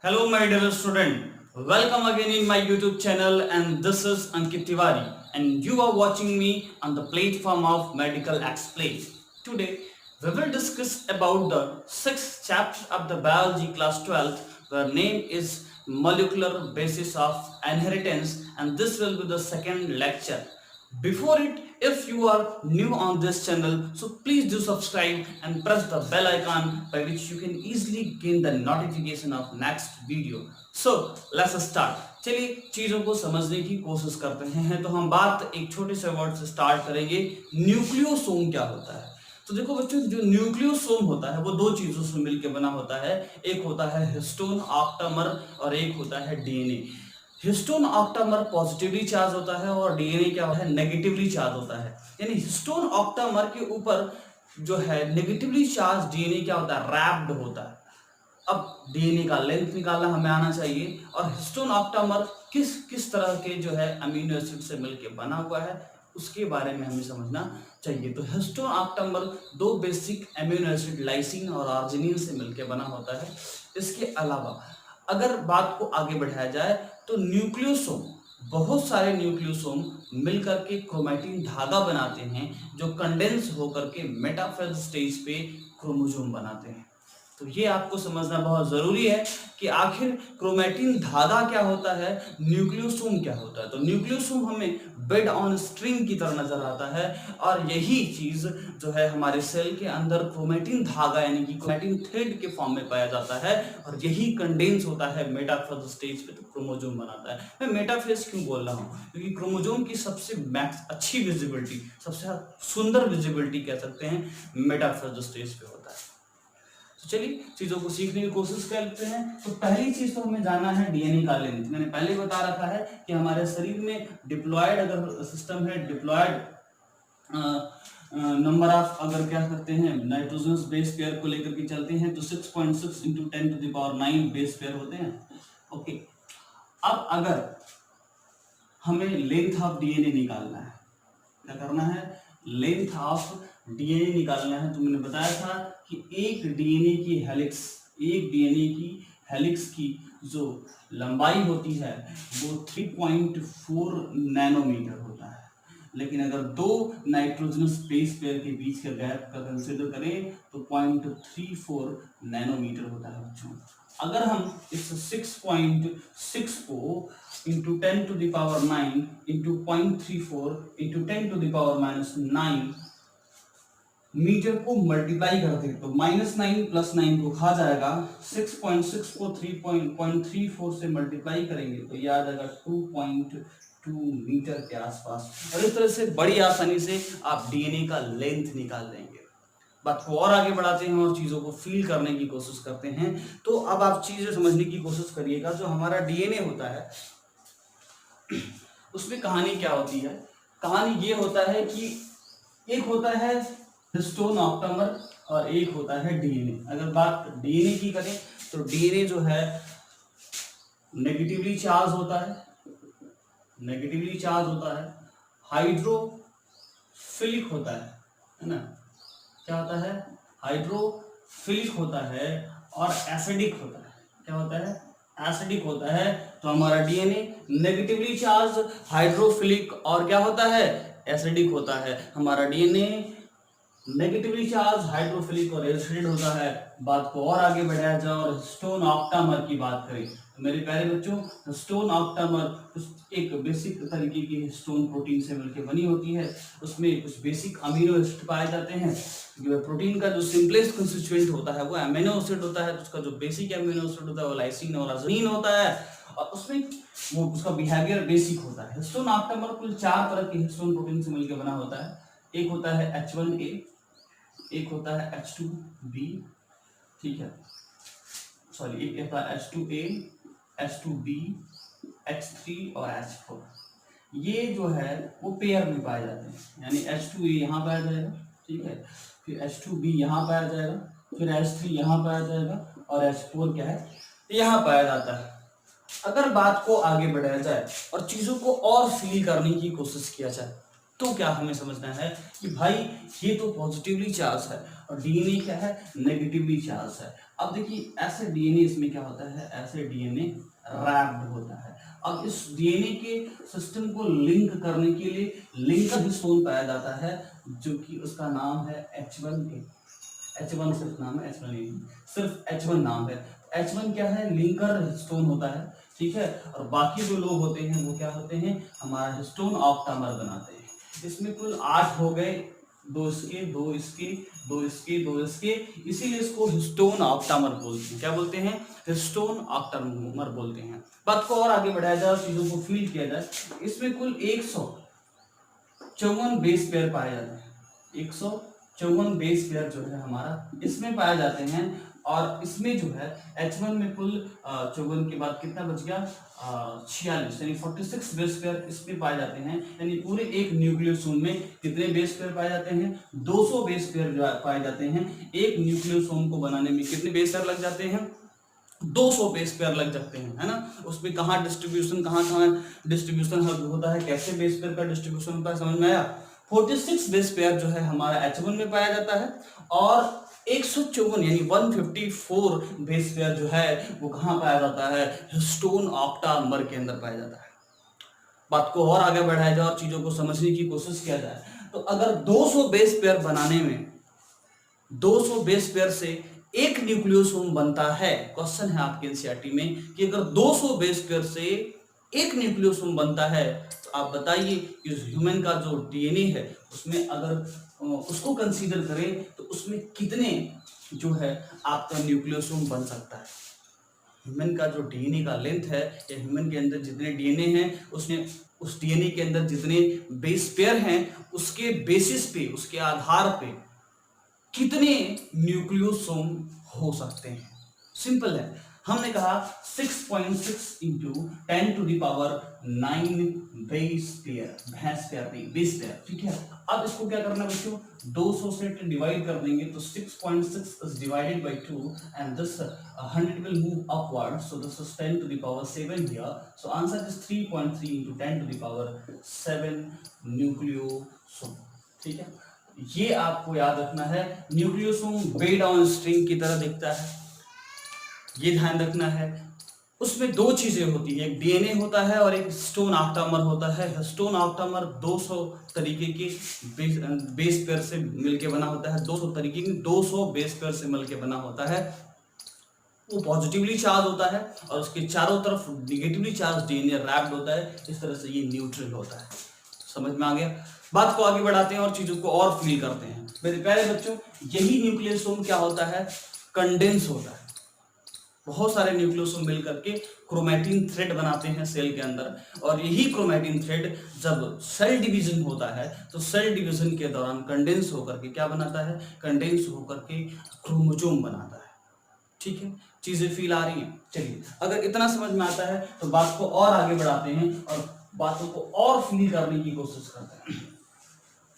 Hello, my dear student. Welcome again in my YouTube channel, and this is Ankit Tiwari, and you are watching me on the platform of Medical Explain. Today, we will discuss about the sixth chapter of the biology class 12, where name is molecular basis of inheritance, and this will be the second lecture. Before it, if you are new on this channel, so please do subscribe and press the bell icon by which you can easily gain the notification of next video. So let's start. चलिए चीजों को समझने की कोशिश करते हैं। तो हम बात एक छोटे से वर्ड से स्टार्ट करेंगे। न्यूक्लियोसोम क्या होता है? तो देखो बच्चों, जो न्यूक्लियोसोम होता है वो दो चीजों से मिलकर बना होता है। एक होता है हिस्टोन ऑक्टामर और एक होता है DNA. Histone octamer positively charge होता है और डीएनए क्या होता है, नेगेटिवली चार्ज होता है। यानी हिस्टोन ऑक्टामर के ऊपर जो है नेगेटिवली चार्ज डीएनए क्या होता है, रैप्ड होता है। अब डीएनए का लेंथ निकालना हमें आना चाहिए, और हिस्टोन ऑक्टामर किस किस तरह के जो है अमीनो एसिड से मिलकर बना हुआ है उसके बारे में हमें समझना चाहिए। तो हिस्टोन ऑक्टामर दो बेसिक अमीनो एसिड लाइसिन और आर्जिनिन से मिलकर बना होता है। इसके अलावा अगर बात को आगे बढ़ाया जाए तो न्यूक्लियोसोम, बहुत सारे न्यूक्लियोसोम मिलकर के क्रोमैटिन धागा बनाते हैं, जो कंडेंस होकर के मेटाफेज स्टेज पे क्रोमोसोम बनाते हैं। तो ये आपको समझना बहुत जरूरी है कि आखिर क्रोमैटिन धागा क्या होता है, न्यूक्लियोसोम क्या होता है। तो न्यूक्लियोसोम हमें बेड ऑन स्ट्रिंग की तरह नजर आता है, और यही चीज जो है हमारे सेल के अंदर क्रोमैटिन धागा यानी कि क्रोमैटिन थ्रेड के फॉर्म में पाया जाता है, और यही कंडेंस होता है मेटाफेज स्टेज पे, तो क्रोमोसोम बनाता है। मैं मेटाफेज क्यों बोल रहा हूँ, क्योंकि क्रोमोसोम की सबसे मैक्स अच्छी विजिबिलिटी, सबसे सुंदर विजिबिलिटी कह सकते हैं, मेटाफेज स्टेज पे होता है। तो चलिए चीजों को सीखने की कोशिश करते हैं। तो पहली चीज तो हमें जानना है डीएनए का लेंथ। मैंने पहले बता रखा है कि हमारे शरीर में डिप्लॉयड अगर सिस्टम है, डिप्लॉयड नंबर ऑफ अगर क्या करते हैं नाइट्रोजन बेस पेयर को लेकर के चलते हैं तो 6.6 इंटू 10⁹ बेस पेयर होते हैं। ओके, अब अगर हमें लेंथ ऑफ डीएनए निकालना है, क्या करना है, लेंथ ऑफ डीएनए निकालना है। तो मैंने बताया था कि एक डीएनए की हेलिक्स की जो लंबाई होती है वो 3.4 नैनोमीटर होता है। लेकिन अगर दो नाइट्रोजनस बेस पेयर के बीच का गैप का कंसिडर करें तो 0.34 नैनोमीटर होता है बच्चों। अगर हम इस 6.6 को इंटू 10⁹ इंटू 0.34 इंटू 10⁻⁹ मीटर को मल्टीप्लाई कर दे तो -9 + 9 को खा जाएगा। 6.6 को 3.34 से मल्टीप्लाई करेंगे तो ये आ जाएगा 2.2 मीटर के आसपास, और इस तरह से बड़ी आसानी से आप डीएनए का लेंथ निकाल देंगे। बात को और आगे बढ़ाते हैं और चीजों को फील करने की कोशिश करते हैं। तो अब आप चीजें समझने की कोशिश करिएगा। जो हमारा डीएनए होता है उसमें कहानी क्या होती है, कहानी ये होता है कि एक होता है हिस्टोन ऑक्टामर और एक होता है डीएनए। अगर बात डीएनए की करें तो डीएनए जो है नेगेटिवली चार्ज होता है, हाइड्रोफिलिक होता है ना, क्या होता है, हाइड्रोफिलिक होता है, और एसिडिक होता है। क्या होता है, एसिडिक होता है। तो हमारा डीएनए नेगेटिवली चार्ज, हाइड्रोफिलिक और क्या होता है, एसिडिक होता है। हमारा डीएनए नेगेटिवली चार्ज, हाइड्रोफिलिक और एसिडिक होता है। बात को और आगे बढ़ाया जाए और हिस्टोन ऑक्टामर की बात करें तो मेरे प्यारे बच्चों, हिस्टोन ऑक्टामर एक बेसिक तरीके की हिस्टोन प्रोटीन से मिलकर बनी होती है। उसमें कुछ बेसिक अमीनो एसिड पाए जाते हैं। प्रोटीन का जो सिंपलेस्ट कंस्टिट्यूएंट होता है वो अमीनो एसिड होता है। उसका जो बेसिक अमीनो एसिड होता है वो लाइसिन और अर्जिनिन होता है, और उसमें वो उसका बिहेवियर बेसिक होता है। हिस्टोन ऑक्टामर कुल 4 तरह के हिस्टोन प्रोटीन से मिलकर बना होता है। एक होता है H1A, एक होता है H2B, ठीक है, सॉरी, एक होता है H2A, H2B, H3 और H4। ये जो है वो पेयर में पाए जाते हैं, यानी H2A यहाँ पाया जाएगा, ठीक है, फिर H2B यहाँ पाया जाएगा, फिर H3 यहाँ पाया जाएगा, और H4 क्या है, यहाँ पाया जाता है। अगर बात को आगे बढ़ाया जाए और चीजों को और फील करने की कोशिश किया जाए तो क्या हमें समझना है कि भाई ये तो पॉजिटिवली चार्ज है और डीएनए क्या है, नेगेटिवली चार्ज है। अब देखिए ऐसे डीएनए इसमें क्या होता है, ऐसे डीएनए रैप्ड होता है। अब इस डीएनए के सिस्टम को लिंक करने के लिए लिंकर हिस्टोन पाया जाता है, जो कि उसका नाम है H1। H1 सिर्फ नाम है, H1 नहीं, सिर्फ H1 नाम है। H1 क्या है, लिंकर हिस्टोन होता है, ठीक है। और बाकी जो लोग होते हैं वो क्या होते हैं, हमारा हिस्टोन ऑक्टामर बनाते हैं। इसमें कुल 8 हो गए, 2 इसके, 2 इसके, 2 इसके, 2 इसके, इसीलिए इसको हिस्टोन ऑक्टामर बोलते हैं। क्या बोलते हैं, हिस्टोन ऑक्टामर बोलते हैं। बात को और आगे बढ़ाया जाए, चीजों को फील किया जाए, इसमें कुल 154 बेस पेयर पाए जाते हैं। 154 बेस पेयर जो है हमारा इसमें पाए जाते हैं। और इसमें जो है H1 में कुल 54 के बाद कितना बच गया, 46, यानी 46 बेस पेयर इसमें पाए जाते हैं। यानी पूरे एक न्यूक्लियोसोम में कितने बेस पेयर पाए जाते हैं, 200 बेस पेयर जो पाए जाते हैं। एक न्यूक्लियोसोम को बनाने में कितने बेस पेयर लग जाते हैं, 200 बेस पेयर लग जाते हैं, है ना। उसमें कहाँ कहाँ डिस्ट्रीब्यूशन होता है, कैसे बेस पेयर का डिस्ट्रीब्यूशन होता है, समझ में आया। 46 बेस पेयर जो है हमारा H1 में पाया जाता है और 154 यानी 154 बेस पेयर जो है वो कहाँ पाया जाता है, हिस्टोन ऑक्टामर के अंदर पाया जाता है। बात को और आगे बढ़ाया जाए और चीजों को समझने की कोशिश किया जाए, तो अगर 200 बेस पेयर बनाने में 200 बेस पेयर से एक न्यूक्लियोसोम बनता है, क्वेश्चन है आपके एनसीईआरटी में कि अगर 200 बेस पेयर से एक न्यूक्लियोसोम बनता है, तो आप बताइए कि ह्यूमन का जो डीएनए है उसमें अगर उसको कंसीडर करें तो उसमें कितने जो है आपका न्यूक्लियोसोम बन सकता है। ह्यूमन का जो डीएनए का लेंथ है या ह्यूमन के अंदर जितने डीएनए हैं उसने उस डीएनए के अंदर जितने बेस पेयर हैं उसके बेसिस पे, उसके आधार पे कितने न्यूक्लियोसोम हो सकते हैं। सिंपल है, हमने कहा 6.6 into 10 to the power 9 base pair, base pair, ठीक है। अब इसको क्या करना बच्चों, 200 से डिवाइड कर देंगे तो 6.6 is divided by 2 and this 100 will move upward, so this is 10 to the power 7 here, so answer is 3.3 into 10 to the power 7 nucleosome, ठीक है। ये आपको याद रखना है, न्यूक्लियोसोम बे डाउन स्ट्रिंग की तरह दिखता है, ये ध्यान रखना है। उसमें दो चीजें होती है, एक डीएनए होता है और एक हिस्टोन ऑक्टामर होता है। हिस्टोन ऑक्टामर 200 तरीके के बेस पेयर से मिलके बना होता है, 200 तरीके की 200 बेस पेयर से मिलके बना होता है। वो पॉजिटिवली चार्ज होता है और उसके चारों तरफ निगेटिवली चार्ज डीएनए रैप्ड होता है। इस तरह से ये न्यूट्रल होता है। समझ में आ गया। बात को आगे बढ़ाते हैं और चीजों को और फील करते हैं। मेरे प्यारे बच्चों, यही न्यूक्लियोसोम क्या होता है, कंडेंस होता है। बहुत सारे न्यूक्लियोसोम मिलकर के क्रोमैटिन थ्रेड बनाते हैं सेल के अंदर, और यही क्रोमैटिन थ्रेड जब सेल डिवीजन होता है तो सेल डिवीजन के दौरान कंडेंस होकर के क्या बनाता है, कंडेंस होकर के क्रोमोसोम बनाता है। ठीक है, चीजें फील आ रही हैं। चलिए, अगर इतना समझ में आता है तो बात को और आगे बढ़ाते हैं और बातों को और फील करने की कोशिश करते हैं।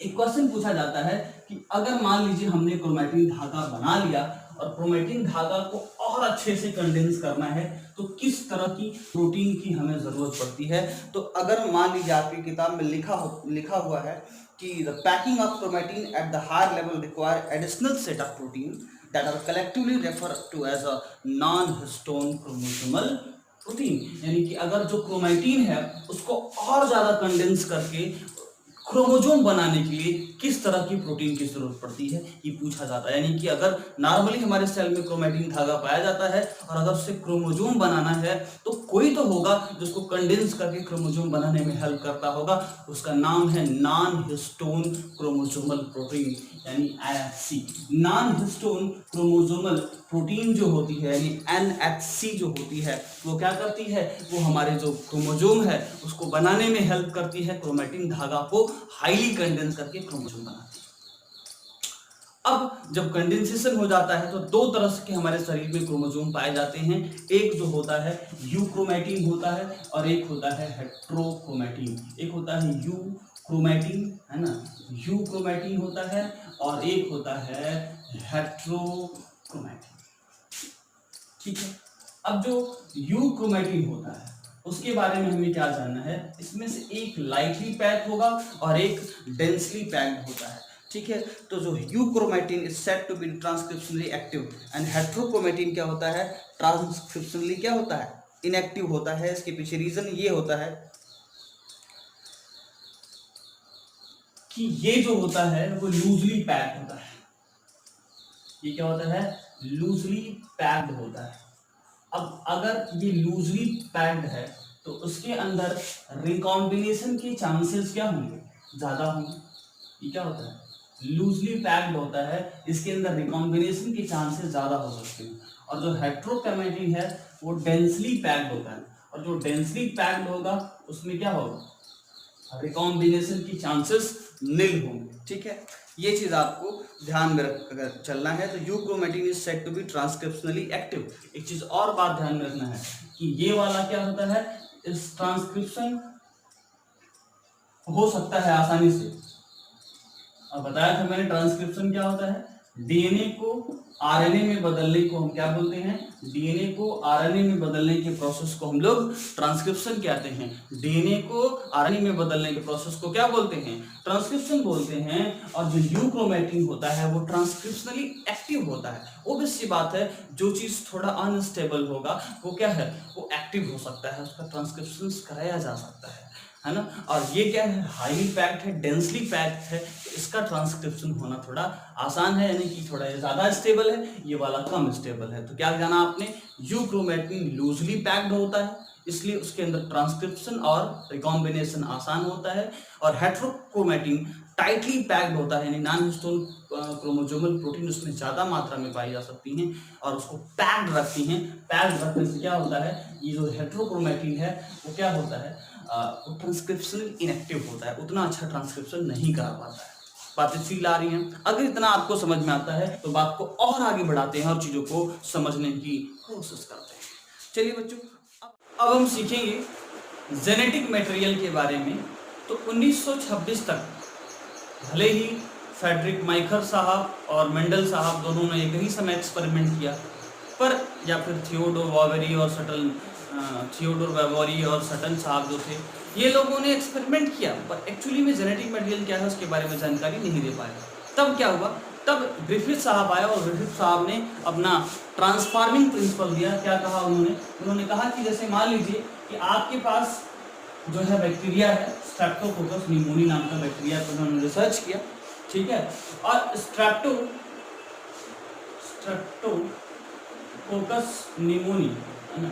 एक क्वेश्चन पूछा जाता है कि अगर मान लीजिए हमने क्रोमैटिन धागा बना लिया और क्रोमैटिन धागा को और अच्छे से कंडेंस करना है तो किस तरह की प्रोटीन की हमें जरूरत पड़ती है। तो अगर मान लीजिए आपकी किताब में लिखा हुआ है कि the packing of chromatin at the higher level require additional set of protein that are collectively refer to as a non histone chromosomal protein, यानी कि अगर जो क्रोमैटिन है उसको और ज्यादा कंडेंस करके क्रोमोसोम बनाने के लिए किस तरह की प्रोटीन की जरूरत पड़ती है, ये पूछा जाता है। यानी कि अगर नॉर्मली हमारे सेल में क्रोमैटिन धागा पाया जाता है और अगर उससे क्रोमोसोम बनाना है तो कोई तो होगा जिसको कंडेंस करके क्रोमोसोम बनाने में हेल्प करता होगा, उसका नाम है नॉन हिस्टोन क्रोमोसोमल प्रोटीन, यानी NHC। Non histone chromosomal protein जो होती है यानी NHC जो होती है वो क्या करती है, वो हमारे जो क्रोमोसोम है उसको बनाने में हेल्प करती है, क्रोमैटिन धागा को हाईली कंडेंस करके क्रोमोसोम बनाती है। अब जब कंडेंसेशन हो जाता है तो दो तरह के हमारे शरीर में क्रोमोसोम पाए जाते हैं। एक जो होता है यूक्रोमैटिन होता है और एक होता है हेट्रोक्रोमैटिन। एक होता है यूक्रोमैटिन, है ना, यूक्रोमैटिन होता है, और एक होता है हेट्रोक्रोमैटिन। ठीक है, अब जो यूक्रोमैटिन होता है उसके बारे में हमें क्या जानना है। इसमें से एक लाइटली पैक होगा और एक डेंसली पैक्ड होता है, ठीक है। तो जो euchromatin is said to be transcriptionally active and heterochromatin क्या होता है, ट्रांसक्रिप्शनली क्या होता है, इनएक्टिव होता है। इसके पीछे रीजन ये होता है कि ये जो होता है वो लूजली पैक्ड होता है। ये क्या होता है, लूजली पैक्ड होता है। अब अगर ये लूजली पैक्ड है तो उसके अंदर रिकॉम्बिनेशन के चांसेस क्या होंगे, ज्यादा होंगे। ये क्या होता है, लूजली पैक्ड होता है, इसके अंदर रिकॉम्बिनेशन के चांसेस ज्यादा हो सकते हैं। और जो हेट्रोक्रोमेटिन है वो डेंसली पैक्ड होता है, और जो डेंसली पैक्ड होगा उसमें क्या होगा, रिकॉम्बिनेशन की चांसेस निल होंगे, ठीक है। ये चीज आपको ध्यान में रखकर चलना है। तो euchromatin is said to be transcriptionally active. एक चीज और बात ध्यान में रखना है कि ये वाला क्या होता है, इस ट्रांसक्रिप्शन हो सकता है आसानी से। अब बताया था मैंने ट्रांसक्रिप्शन क्या होता है, डीएनए को आरएनए में बदलने को हम क्या बोलते हैं, डीएनए को आरएनए में बदलने के प्रोसेस को हम लोग ट्रांसक्रिप्शन कहते हैं। डीएनए को आरएनए में बदलने के प्रोसेस को क्या बोलते हैं, ट्रांसक्रिप्शन बोलते हैं। और जो यूक्रोमेटिन होता है वो ट्रांसक्रिप्शनली एक्टिव होता है। ऑब्वियस सी बात है, जो चीज थोड़ा अनस्टेबल होगा वो क्या है, वो एक्टिव हो सकता है, उसका ट्रांसक्रिप्शन कराया जा सकता है ना। और ये क्या है, हाईली पैक्ड है, डेंसली पैक्ड है, तो इसका ट्रांसक्रिप्शन होना थोड़ा आसान है, यानी कि थोड़ा ज्यादा स्टेबल है, ये वाला कम स्टेबल है। तो क्या जाना आपने, यूक्रोमेटिन लूजली पैक्ड होता है इसलिए उसके अंदर ट्रांसक्रिप्शन और रिकॉम्बिनेशन आसान होता है, और हेट्रोक्रोमेटिन टाइटली पैक्ड होता है, यानी नॉन हिस्टोन क्रोमोसोमल प्रोटीन उसमें ज्यादा मात्रा में पाई जा सकती हैं और उसको पैक्ड रखती हैं। पैक्ड रखने से क्या होता है, ये जो हेट्रोक्रोमेटिन है वो क्या होता है, वो ट्रांसक्रिप्शन इनएक्टिव होता है, उतना अच्छा ट्रांसक्रिप्शन नहीं कर पाता है। बातें फील आ रही हैं। अगर इतना आपको समझ में आता है तो बात को और आगे बढ़ाते हैं और चीजों को समझने की कोशिश करते हैं। चलिए बच्चों, अब हम सीखेंगे जेनेटिक मटेरियल के बारे में। तो 1926 तक भले ही फ्रेडरिक माइखर साहब और मेंडल साहब दोनों ने एक ही समय एक्सपेरिमेंट किया, पर या फिर थियोडोर वेबोरी और सटन साहब जो थे, ये लोगों ने एक्सपेरिमेंट किया, पर एक्चुअली में जेनेटिक मटेरियल क्या है उसके बारे में जानकारी नहीं दे पाए। तब क्या हुआ, तब ग्रिफिथ साहब आया और ग्रिफिथ साहब ने अपना ट्रांसफार्मिंग प्रिंसिपल दिया। क्या कहा उन्होंने कहा कि जैसे मान लीजिए कि आपके पास जो है बैक्टीरिया है, स्ट्रेप्टोकोकस निमोनी नाम का बैक्टीरिया पर उन्होंने रिसर्च किया, ठीक है। और स्ट्रेप्टोकोकस निमोनी है ना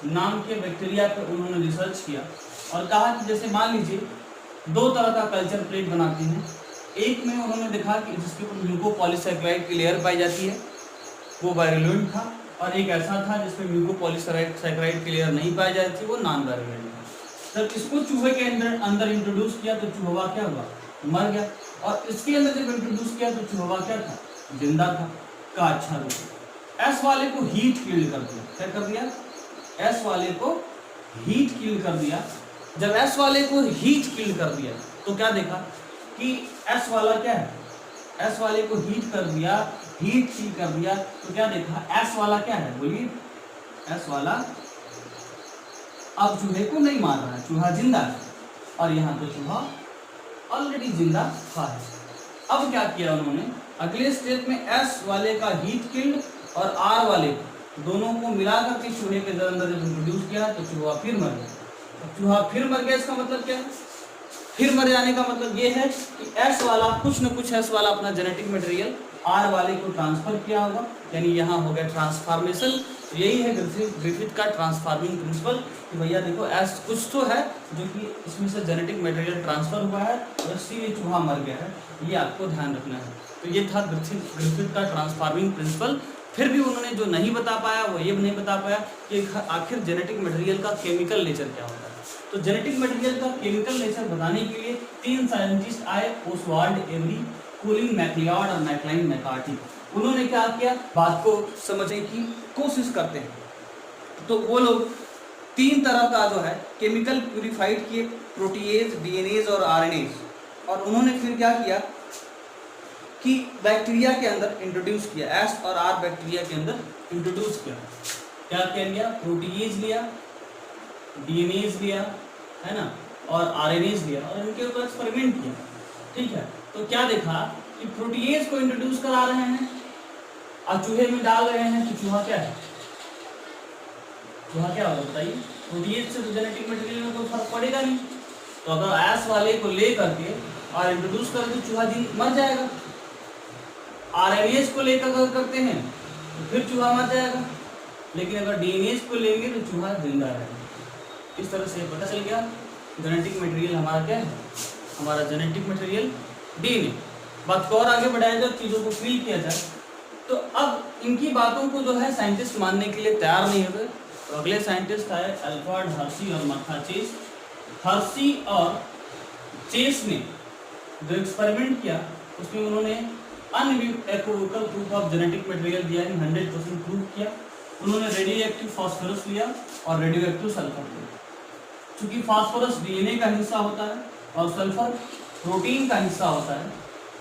नाम के बैक्टीरिया पर उन्होंने रिसर्च किया और कहा कि जैसे मान लीजिए दो तरह का कल्चर प्लेट बनाते हैं। एक में उन्होंने देखा कि जिसके ऊपर म्यूकोपॉलीसैकेराइड की लेयर पाई जाती है वो वायरुलेंट था, और एक ऐसा था जिसमें म्यूकोपॉलीसैकेराइड की लेयर नहीं पाई जाती थी, वो नॉन वायरुलेंट था। जब इसको चूहे के अंदर इंट्रोड्यूस किया तो चूहा क्या हुआ, मर गया। और इसके अंदर जब इंट्रोड्यूस किया तो चूहा क्या था, जिंदा था। का अच्छा रुका, एस वाले को हीट किल कर दिया। क्या कर दिया, एस वाले को हीट किल कर दिया। जब एस वाले को हीट किल कर दिया तो क्या देखा कि एस वाला क्या है, एस वाले को हीट कर दिया, हीट किल कर दिया, तो क्या देखा, एस वाला क्या है, बोलिए, एस वाला अब चूहे को नहीं मार रहा है, चूहा जिंदा है, और यहाँ तो चूहा ऑलरेडी जिंदा था। अब क्या किया उन्होंने, अगले स्टेज में एस वाले का हीट किल्ड और आर वाले दोनों को मिला करके चूहे के अंदर जब इंट्रोड्यूस किया तो चूहा फिर मर गया। चूहा फिर मर गया, इसका मतलब क्या है, फिर मर जाने का मतलब ये है कि एस वाला कुछ न कुछ एस वाला अपना जेनेटिक मटेरियल आर वाले को ट्रांसफर किया होगा, यानी यहाँ हो गया ट्रांसफॉर्मेशन। तो यही है ग्रिफिथ का ट्रांसफार्मिंग प्रिंसिपल कि भैया देखो एस कुछ तो है जो कि इसमें से जेनेटिक मटेरियल ट्रांसफर हुआ है और इसीलिए चूहा मर गया है, ये आपको ध्यान रखना है। तो ये था ग्रिफिथ का ट्रांसफार्मिंग प्रिंसिपल। फिर भी उन्होंने जो नहीं बता पाया वो ये नहीं बता पाया कि आखिर जेनेटिक मटेरियल का केमिकल नेचर क्या होता है। तो जेनेटिक मटेरियल का केमिकल नेचर बताने के लिए 3 साइंटिस्ट आए, ओसवाल्ड एवरी, कॉलिन मैकलिऑड और मैकलाइन मैकार्टी। उन्होंने क्या किया, बात को समझने की कोशिश करते हैं। तो वो लोग 3 तरह का जो है केमिकल प्यूरिफाइड किए, प्रोटीएज, डीएनएज और आरएनएज, और उन्होंने फिर क्या किया कि बैक्टीरिया के अंदर इंट्रोड्यूस किया, एस और आर बैक्टीरिया के अंदर इंट्रोड्यूस किया। क्या क्या लिया, प्रोटीएज लिया, डीएनएज लिया, है ना, और आरएनएज लिया और इनके ऊपर एक्सपेरिमेंट किया। ठीक है, तो क्या देखा कि प्रोटीएज को इंट्रोड्यूस करा रहे हैं और चूहे में डाल रहे हैं, तो चूहा क्या है, चूहा क्या होगा बताइए, प्रोटीएज से तो जेनेटिक मटेरियल में कोई फर्क पड़ेगा नहीं। तो अगर एस वाले को ले करके और इंट्रोड्यूस करें तो चूहा दिन मर जाएगा। आरएनएज को लेकर अगर करते हैं तो फिर चूहा मर जाएगा, लेकिन अगर डीएनएज को लेंगे तो चूहा जिंदा रहेगा। इस तरह से पता चल गया जेनेटिक मटेरियल हमारा क्या है, हमारा जेनेटिक मटेरियल डीएनए। बात को और आगे बढ़ाया जाए, चीज़ों को फील किया जाए, तो अब इनकी बातों को जो है साइंटिस्ट मानने के लिए तैयार नहीं होते। तो अगले साइंटिस्ट आए अल्फ्रेड हर्शी और मार्था चेस। हर्शी और चेस ने जो एक्सपेरिमेंट किया उसमें उन्होंने अनइक्वोकल प्रूफ ऑफ जेनेटिक मटेरियल दिया, 100% प्रूफ किया। उन्होंने रेडियो एक्टिव फास्फोरस लिया और रेडियो एक्टिव सल्फर लिया। चूंकि फास्फोरस डीएनए का हिस्सा होता है और सल्फर प्रोटीन का हिस्सा होता है,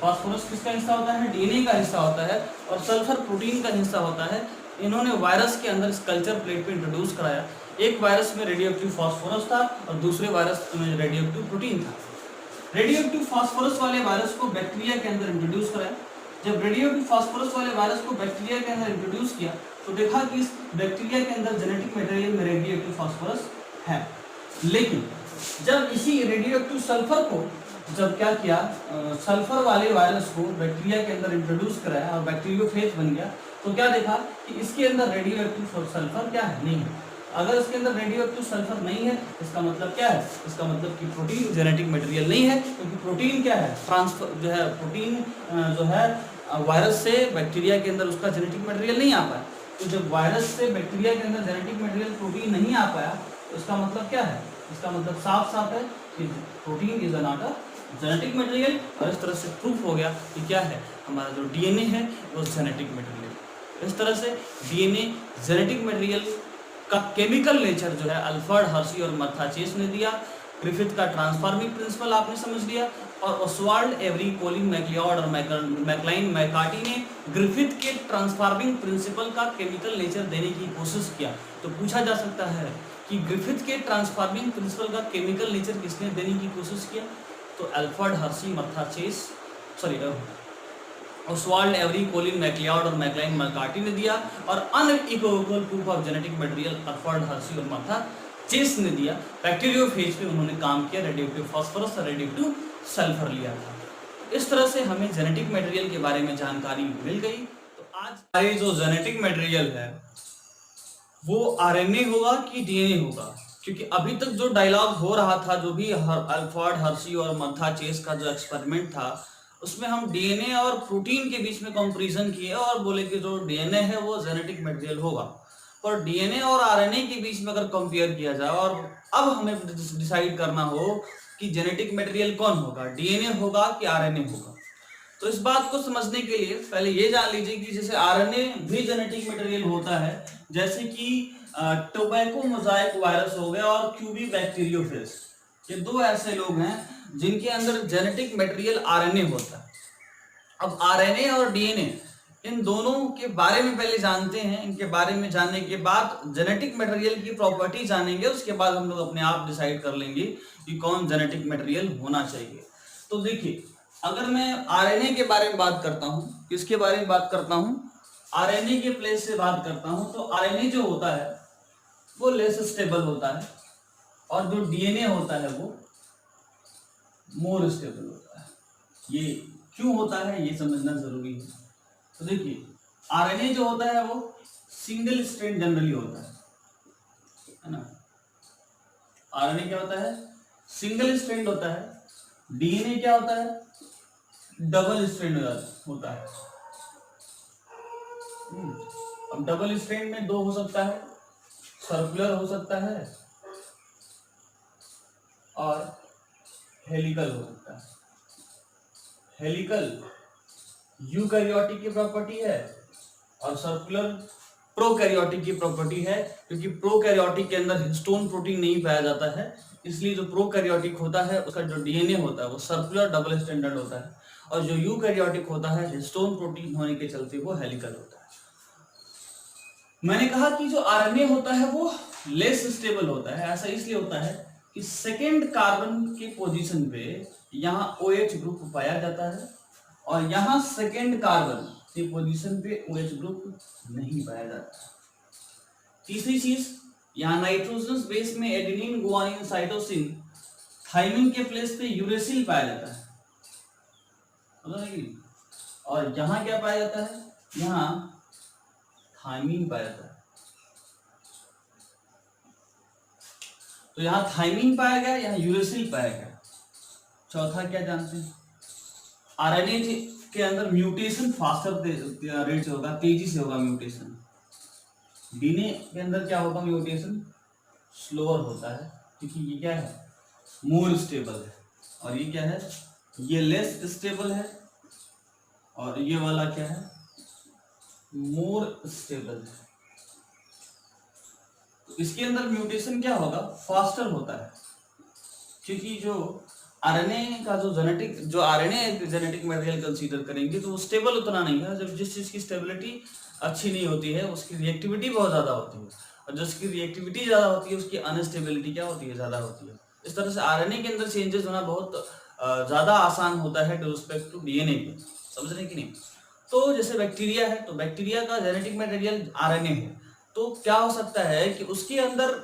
फास्फोरस किसका हिस्सा होता है, डीएनए का हिस्सा होता है, और सल्फर प्रोटीन का हिस्सा होता है। इन्होंने वायरस के अंदर इस कल्चर प्लेट पे इंट्रोड्यूस कराया। एक वायरस में रेडियो एक्टिव फास्फोरस था और दूसरे वायरस में रेडियो एक्टिव प्रोटीन था। रेडियो एक्टिव फास्फोरस वाले वायरस को बैक्टीरिया के अंदर इंट्रोड्यूस कराया। जब रेडियो एक्टिव फास्फोरस वाले वायरस को बैक्टीरिया के अंदर इंट्रोड्यूस किया तो देखा कि इस बैक्टीरिया के अंदर जेनेटिक मटेरियल में रेडियो एक्टिव फास्फोरस है। लेकिन जब इसी रेडियो एक्टिव सल्फर को जब क्या किया, सल्फर वाले वायरस को बैक्टीरिया के अंदर इंट्रोड्यूस कराया और बैक्टीरियोफेज बन गया, तो क्या देखा कि इसके अंदर रेडियो एक्टिव सल्फर क्या है, नहीं है। अगर इसके अंदर रेडियो एक्टिव सल्फर नहीं है, इसका मतलब क्या है, इसका मतलब कि प्रोटीन जेनेटिक मटेरियल नहीं है, क्योंकि प्रोटीन क्या है, ट्रांसफर जो है, प्रोटीन जो है वायरस से बैक्टीरिया के अंदर उसका जेनेटिक मटेरियल नहीं आ पाया। तो जब वायरस से बैक्टीरिया के अंदर जेनेटिक मटेरियल प्रोटीन नहीं आ पाया, तो इसका मतलब क्या है, इसका मतलब साफ साफ है कि protein is not a genetic material. और इस तरह से प्रूफ हो गया कि क्या है, हमारा जो डीएनए है वो जेनेटिक मटेरियल। इस तरह से डीएनए जेनेटिक मटेरियल का केमिकल नेचर जो है अल्फ्रेड हर्शी और मार्था चेस ने दिया। ग्रिफिथ का ट्रांसफॉर्मिंग प्रिंसिपल आपने समझ लिया, और ओस्वाल्ड एवरी, कोलिन मैक्लिओड और मैकलाइन मैकार्टी ने ग्रिफिथ के ट्रांसफॉर्मिंग प्रिंसिपल का केमिकल नेचर देने की कोशिश किया। तो पूछा जा सकता है कि ग्रिफिथ के ट्रांसफॉर्मिंग प्रिंसिपल का केमिकल नेचर किसने देने की कोशिश किया, तो Alfred Hershey, Martha Chase, Oswald Avery, Colin MacLeod और मैकलाइन मैकार्टी ने दिया, और unequivocal proof of genetic material Alfred Hershey और मार्था चेस ने दिया। बैक्टीरियोफेज पे उन्होंने काम किया, रेडियोएक्टिव फास्फोरस और रेडियोएक्टिव सल्फर लिया था। इस तरह से हमें जेनेटिक मटेरियल के बारे में जानकारी मिल गई। तो आज ये जो जेनेटिक मटेरियल है वो आरएनए होगा कि डीएनए होगा, क्योंकि अभी तक जो डायलॉग हो रहा था, जो भी अल्फ्रेड हर्शी और मार्था चेस का जो एक्सपेरिमेंट था, उसमें हम डीएनए और प्रोटीन के बीच में कंपैरिजन किए और बोले कि जो डीएनए है वो जेनेटिक मटेरियल होगा। पर डीएनए और आरएनए के बीच में अगर कंपेयर किया जाए और अब हमें डिसाइड करना हो कि जेनेटिक मटेरियल कौन होगा, डीएनए होगा कि आरएनए होगा, तो इस बात को समझने के लिए पहले ये जान लीजिए कि जैसे आरएनए भी जेनेटिक मटेरियल होता है, जैसे कि टोबैको मोजाइक वायरस हो गया और क्यूबी बैक्टीरियोफेज, ये दो ऐसे लोग हैं जिनके अंदर जेनेटिक मटेरियल आरएनए होता है। अब आरएनए और डीएनए इन दोनों के बारे में पहले जानते हैं, इनके बारे में जानने के बाद जेनेटिक मटेरियल की प्रॉपर्टी जानेंगे, उसके बाद हम लोग अपने आप डिसाइड कर लेंगे कि कौन जेनेटिक मटेरियल होना चाहिए। तो देखिए, अगर मैं आरएनए के बारे में बात करता हूँ, किसके बारे में बात करता हूँ, आरएनए के प्लेस से बात करता हूँ, तो आरएनए जो होता है वो लेस स्टेबल होता है और जो डीएनए होता है वो मोर स्टेबल होता है। ये क्यों होता है ये समझना जरूरी है। तो देखिए, आरएनए जो होता है वो सिंगल स्ट्रैंड जनरली होता है ना। आरएनए क्या होता है, सिंगल स्ट्रैंड होता है। डीएनए क्या होता है, डबल स्ट्रैंड होता है। अब डबल स्ट्रैंड में दो हो सकता है, सर्कुलर हो सकता है और हेलिकल हो सकता है। हेलिकल यूकैरियोटिक की प्रॉपर्टी है और सर्कुलर प्रोकैरियोटिक की प्रॉपर्टी है, क्योंकि प्रोकैरियोटिक के अंदर हिस्टोन प्रोटीन नहीं पाया जाता है, इसलिए जो प्रोकैरियोटिक होता है उसका जो डीएनए होता है वो सर्कुलर डबल स्टैंडर्ड होता है, और जो यूकैरियोटिक होता है हिस्टोन प्रोटीन होने के चलते वो हेलिकल होता है। मैंने कहा कि जो आरएनए होता है वो लेस स्टेबल होता है। ऐसा इसलिए होता है कि सेकेंड कार्बन के पोजीशन पे यहाँ OH ग्रुप पाया जाता है और यहाँ सेकेंड कार्बन के पोजीशन पे OH ग्रुप नहीं पाया जाता। तीसरी चीज, यहाँ नाइट्रोजनस बेस में एडेनिन, गुआनिन, साइटोसिन, थाइमिन के प्लेस पे यूरेसिल पाया जाता है, और यहाँ क्या पाया जाता है, यहाँ थाइमिन पाया जाता है। तो यहाँ थाइमिन पाया गया, यहाँ यूरेसिल पाया गया। चौथा क्या जानते हैं, आरएनए के अंदर म्यूटेशन फास्टर रेट से होगा, तेजी से होगा म्यूटेशन। डीएनए के अंदर क्या होगा, म्यूटेशन स्लोअर होता है, क्योंकि ये क्या है, मोर स्टेबल है, और ये क्या है, ये लेस स्टेबल है, और ये वाला क्या है, मोर स्टेबल है। तो इसके अंदर म्यूटेशन क्या होगा, फास्टर होता है, क्योंकि जो आरएनए का जो आरएनए जेनेटिक मटेरियल कंसीडर करेंगे तो वो स्टेबल उतना नहीं है। जब जिस चीज की स्टेबिलिटी अच्छी नहीं होती है उसकी रिएक्टिविटी बहुत ज्यादा होती है, और जिसकी रिएक्टिविटी ज्यादा होती है उसकी अनस्टेबिलिटी क्या होती है, ज्यादा होती है। इस तरह से आरएनए के अंदर चेंजेस होना बहुत ज्यादा आसान होता है रिस्पेक्ट टू डीएनए के, समझ रहे कि नहीं। तो जैसे बैक्टीरिया है, तो बैक्टीरिया का जेनेटिक मटेरियल आरएनए है, तो क्या हो सकता है कि उसके अंदर